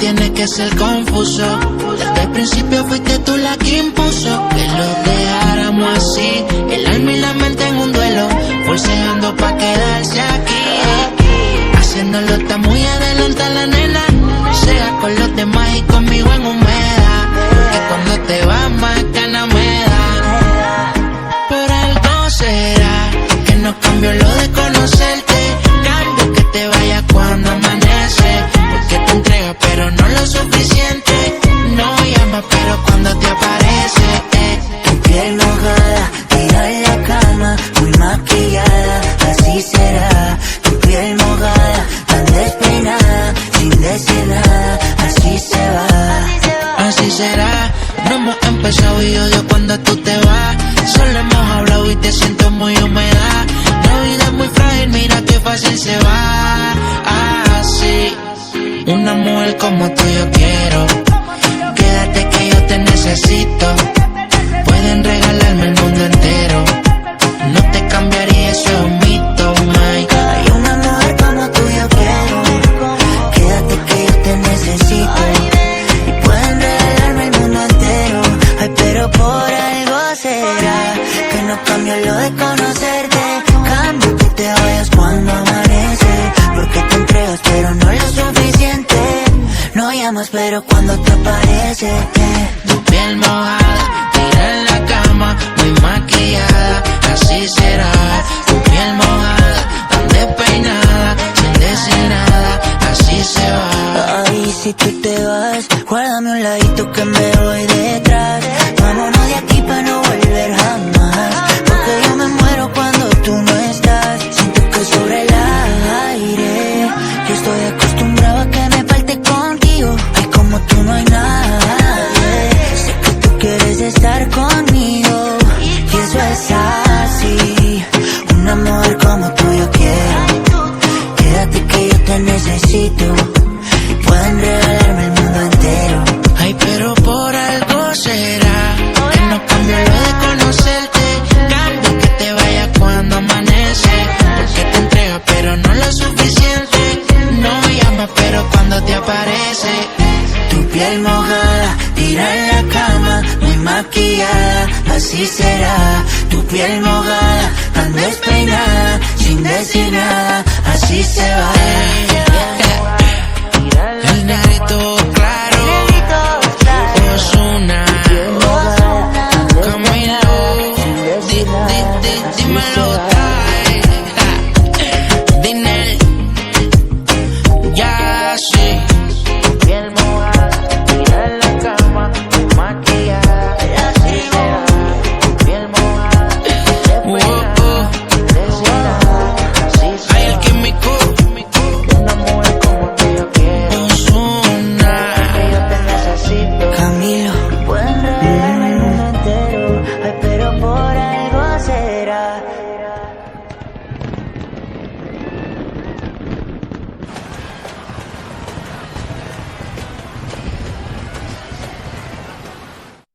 tiene que ser confuso. Desde el principio fuiste tú la que impuso que lo dejáramos así, el alma y la mente en un duelo, forceando pa' quedarse aquí. Haciéndolo está muy adelante la nena, sea con los demás y conmigo en humedad, que cuando te vas más ganas me da. Por algo será que no cambió lo de conocerte, cambio que te vayas cuando amanece, porque te entregas pero no lo suficiente, no llamas pero cuando te aparece. Tu piel mojada, tira en la cama, muy maquillada, así será. Tu piel mojada, tan despeinada, sin decir nada, así se va. Así será, no hemos empezado y odio cuando tú te vas. Solo hemos hablado y te siento muy húmeda. La vida es muy frágil, mira qué fácil se va. Así, una mujer como tú yo quiero. Quédate que yo te necesito. Pueden regalarme el mundo entero, no te cambiaría, eso es un mito, Mike. Hay una mujer como tú yo quiero. Quédate que yo te necesito. Y pueden regalarme el mundo entero. Ay, pero por algo será que no cambio lo de conocerte. Cambio que te vayas cuando amanece, porque te entregas pero no lo suficiente. No llamas pero cuando te aparece. Tu piel mojada, tira en la cama, muy maquillada, así será. Tu piel mojada, tan despeinada, sin decir nada, así se va. Ay, si tú te vas, guárdame un ladito que me voy detrás. Vámonos de aquí pa' no volver jamás, porque yo me muero cuando tú no estás. Siento que sobre el aire yo estoy acostumbrado a que me falte contigo. Ay, como tú no hay nadie. Sé que tú quieres estar conmigo y eso es así. Un amor como tú yo quiero. Quédate que yo te necesito. Pueden regalarme el mundo entero. Ay, pero por algo será que no cambio lo de conocerte, cambio que te vayas cuando amanece, porque te entregas pero no lo suficiente, no llamas pero cuando te aparece. Tu piel mojada, tira en la cama, muy maquillada, así será. Tu piel mojada, tan despeinada, sin decir nada, así se va.